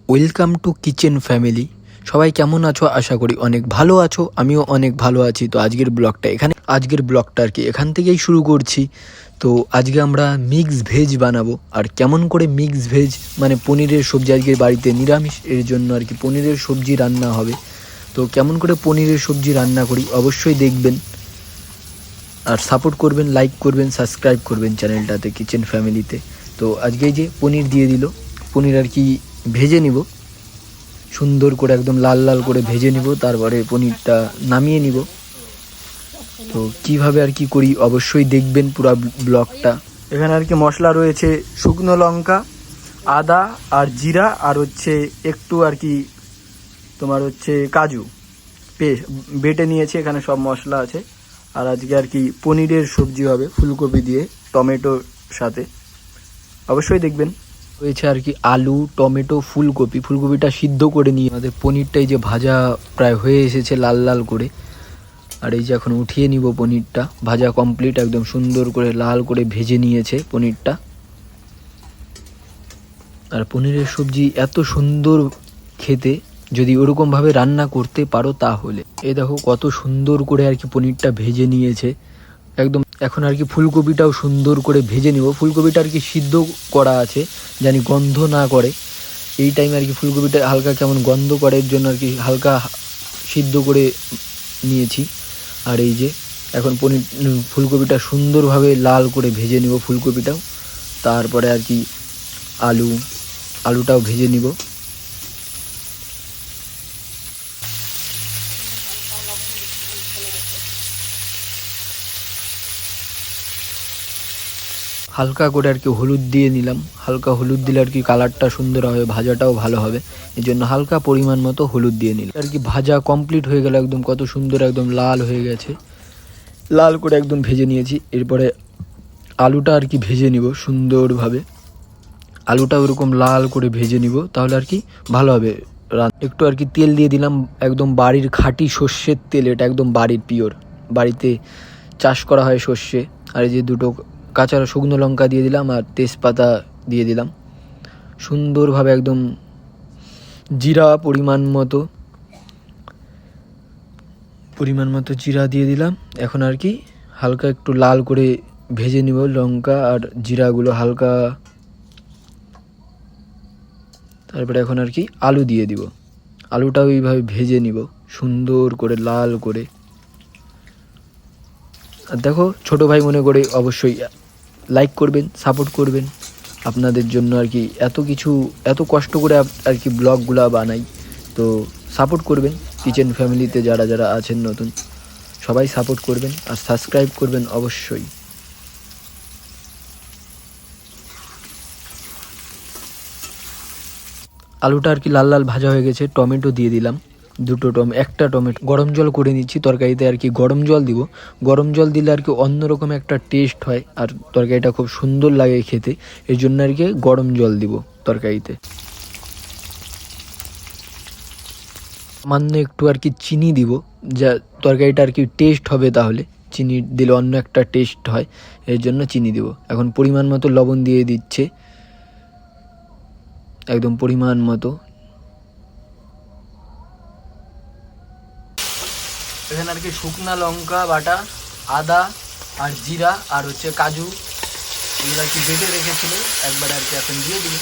Welcome to kitchen family. সবাই কেমন আছো? আশা করি অনেক ভালো আছো, আমিও অনেক ভালো আছি। তো আজকের ব্লগটা আর কি এখান থেকেই শুরু করছি। তো আজকে আমরা মিক্স ভেজ বানাবো। আর কেমন করে মিক্স ভেজ মানে পনিরের সবজি, আজকের বাড়িতে নিরামিষ, এর জন্য আর কি পনিরের সবজি রান্না হবে। তো কেমন করে পনিরের সবজি রান্না করি অবশ্যই দেখবেন, আর সাপোর্ট করবেন, লাইক করবেন, সাবস্ক্রাইব করবেন চ্যানেলটাতে, কিচেন ফ্যামিলিতে। তো আজকে এই যে পনির দিয়ে দিল, পনির আর কি ভেজে নিব সুন্দর করে, একদম লাল লাল করে ভেজে নিব, তারপরে পনিরটা নামিয়ে নিব। তো কিভাবে আর কি করি অবশ্যই দেখবেন পুরো ব্লগটা। এখানে আর কি মশলা রয়েছে শুকনো লঙ্কা, আদা আর জিরা, আর হচ্ছে একটু আর কি তোমার হচ্ছে কাজু বেটে নিয়েছে, এখানে সব মশলা আছে। আর আজকে আর কি পনিরের সবজি হবে ফুলকপি দিয়ে, টমেটোর সাথে, অবশ্যই দেখবেন। রয়েছে আর কি আলু, টমেটো, ফুলকপিটা সিদ্ধ করে নিয়ে আমাদের পনিরটাই যে ভাজা প্রায় হয়ে এসেছে লাল লাল করে। আর এই যে এখন উঠিয়ে নিব পনিরটা, ভাজা কমপ্লিট, একদম সুন্দর করে লাল করে ভেজে নিয়েছে পনিরটা। আর পনিরের সবজি এত সুন্দর খেতে, যদি ওরকমভাবে রান্না করতে পারো তাহলে। এই দেখো কত সুন্দর করে আর কি পনিরটা ভেজে নিয়েছে একদম। এখন আর কি ফুলকপিটাও সুন্দর করে ভেজে নিব। ফুলকপিটা আর কি সিদ্ধ করা আছে, জানি গন্ধ না করে। এই টাইমে আর কি ফুলকপিটা হালকা কেমন গন্ধ করে, এর জন্য আর কি হালকা সিদ্ধ করে নিয়েছি। আর এই যে এখন ফুলকপিটা সুন্দরভাবে লাল করে ভেজে নিব ফুলকপিটাও। তারপরে আর কি আলুটাও ভেজে নিব। হালকা করে আর কি হলুদ দিয়ে নিলাম, হালকা হলুদ দিলে আর কি কালারটা সুন্দর হবে, ভাজাটাও ভালো হবে, এই জন্য হালকা পরিমাণ মতো হলুদ দিয়ে নিলাম। আর কি ভাজা কমপ্লিট হয়ে গেল, একদম কত সুন্দর একদম লাল হয়ে গেছে, লাল করে একদম ভেজে নিয়েছি। এরপরে আলুটা আর কি ভেজে নিব সুন্দরভাবে, আলুটা ওরকম লাল করে ভেজে নিব, তাহলে আর কি ভালো হবে। একটু আর কি তেল দিয়ে দিলাম, একদম বাড়ির খাঁটি সর্ষের তেল, এটা একদম বাড়ির পিওর, বাড়িতে চাষ করা হয় সর্ষে। আর এই যে দুটো কাঁচা শুকনো লঙ্কা দিয়ে দিলাম, আর তেজপাতা দিয়ে দিলাম সুন্দরভাবে, একদম জিরা পরিমাণ মতো জিরা দিয়ে দিলাম। এখন আর কি হালকা একটু লাল করে ভেজে নিব লঙ্কা আর জিরাগুলো হালকা। তারপরে এখন আর কি আলু দিয়ে দিব, আলুটাও এইভাবে ভেজে নিব সুন্দর করে লাল করে। আর দেখো ছোট ভাই মনে করে অবশ্যই লাইক করবেন, সাপোর্ট করবেন। আপনাদের জন্য আর কি এত কষ্ট করে আর কি ব্লগগুলো বানাই, তো সাপোর্ট করবেন। কিচেন ফ্যামিলিতে যারা যারা আছেন নতুন, সবাই সাপোর্ট করবেন আর সাবস্ক্রাইব করবেন অবশ্যই। আলুটা আর কি লাল লাল ভাজা হয়ে গেছে, টমেটো দিয়ে দিলাম, একটা টমেটো। গরম জল করে নিচ্ছি তরকারিতে, আর কি গরম জল দিব। গরম জল দিলে আর কি অন্যরকম একটা টেস্ট হয়, আর তরকারিটা খুব সুন্দর লাগে খেতে, এর জন্য আর কি গরম জল দিব তরকারিতে। সামান্য একটু আর কি চিনি দিব, যা তরকারিটা আর কি টেস্ট হবে, তাহলে চিনি দিলে অন্য একটা টেস্ট হয়, এর জন্য চিনি দিব। এখন পরিমাণ মতো লবণ দিয়ে দিচ্ছে, একদম পরিমাণ মতো। এখানে আর কি শুকনা লঙ্কা বাটা, আদা আর জিরা আর হচ্ছে কাজু, এগুলো আর কি বেটে রেখেছিল একবার, আর কি এখন দিয়ে দিল।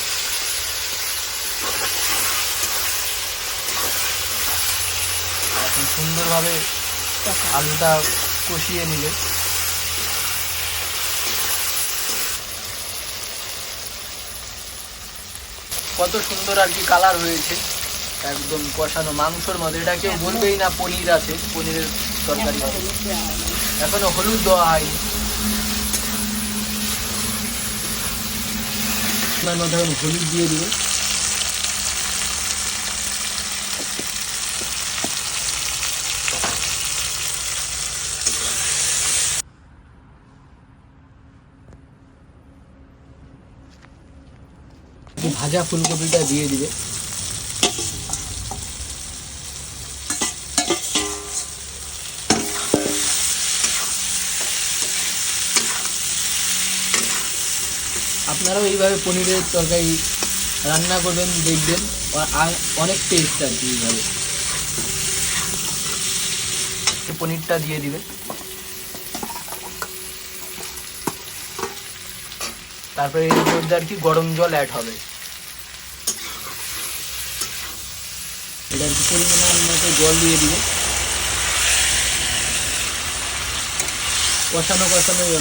এখন সুন্দরভাবে আলুটা কষিয়ে নিলে, কত সুন্দর আর কি কালার হয়েছে, একদম কষানো মাংসর মধ্যে। এটা কেউ বলবেই না পনির আছে, পনিরের তরকারি হবে। এখনো হলুদ দেওয়া হয়নি, মধ্যে এখন হলুদ দিয়ে দিবে। ভাজা ফুলকপিটা দিয়ে দিবে। আপনারাও এইভাবে পনিরের তরকারি রান্না করবেন, দেখবেন অনেক টেস্ট আর কি। এইভাবে পনিরটা দিয়ে দিবে, তারপরে এর মধ্যে আর কি গরম জল অ্যাড হবে। এটা আর কি পরিমাণ মতো জল দিয়ে দিবে, কষানো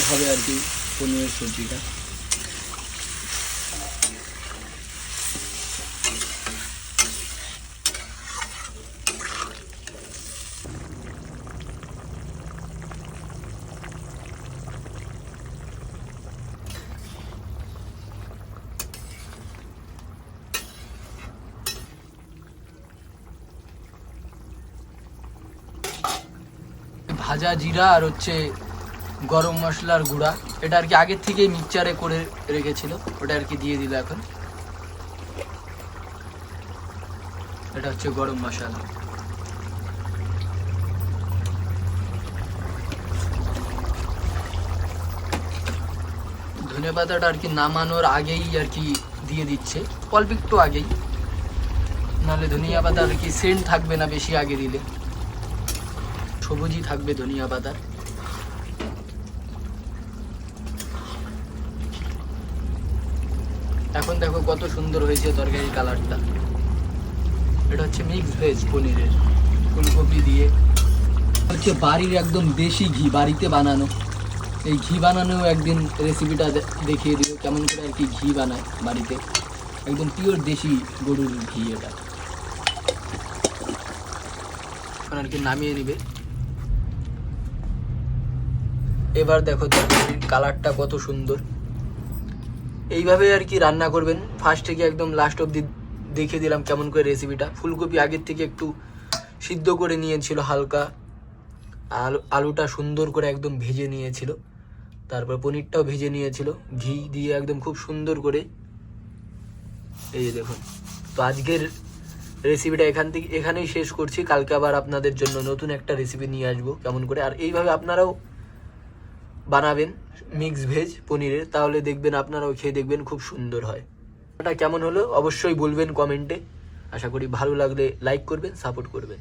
হবে আর কি পনিরের সবজিটা। ভাজা জিরা আর হচ্ছে গরম মশলার গুঁড়া, এটা আর কি আগের থেকেই মিক্সচারে করে রেখেছিল, ওটা আর কি দিয়ে দিল এখন। এটা হচ্ছে গরম মশলা। ধনেপাতাটা আর কি নামানোর আগেই আর কি দিয়ে দিচ্ছে, অল্প একটু আগেই, নাহলে ধনিয়া পাতা আর কি সেন্ট থাকবে না বেশি আগে দিলে, সবুজই থাকবে ধনিয়া পাতার। এখন দেখো কত সুন্দর হয়েছে তরকারির কালারটা। এটা হচ্ছে মিক্স ভেজ পনিরের, ফুলকপি দিয়ে হচ্ছে বাড়ির একদম দেশি ঘি, বাড়িতে বানানো। এই ঘি বানানো একদিন রেসিপিটা দেখিয়ে দিও কেমন করে আর কি ঘি বানায় বাড়িতে, একদম পিওর দেশি গরুর ঘি এটা। এখন আর কি নামিয়ে নিবে। এবার দেখো তরকারির কালারটা কত সুন্দর। এইভাবে আর কি রান্না করবেন, ফার্স্ট থেকে একদম লাস্ট অবধি দেখিয়ে দিলাম কেমন করে রেসিপিটা। ফুলকপি আগের থেকে একটু সিদ্ধ করে নিয়েছিল হালকা, আলুটা সুন্দর করে একদম ভেজে নিয়েছিল, তারপর পনিরটাও ভেজে নিয়েছিল ঘি দিয়ে একদম খুব সুন্দর করে। এই যে দেখুন, তো আজকের রেসিপিটা এখানেই শেষ করছি। কালকে আবার আপনাদের জন্য নতুন একটা রেসিপি নিয়ে আসবো কেমন করে, আর এইভাবে আপনারাও বানাবেন মিক্স ভেজ পনিরের, তাহলে দেখবেন আপনারাও খেয়ে দেখবেন খুব সুন্দর হয়। এটা কেমন হলো অবশ্যই বলবেন কমেন্টে। আশা করি ভালো লাগলে লাইক করবেন, সাপোর্ট করবেন।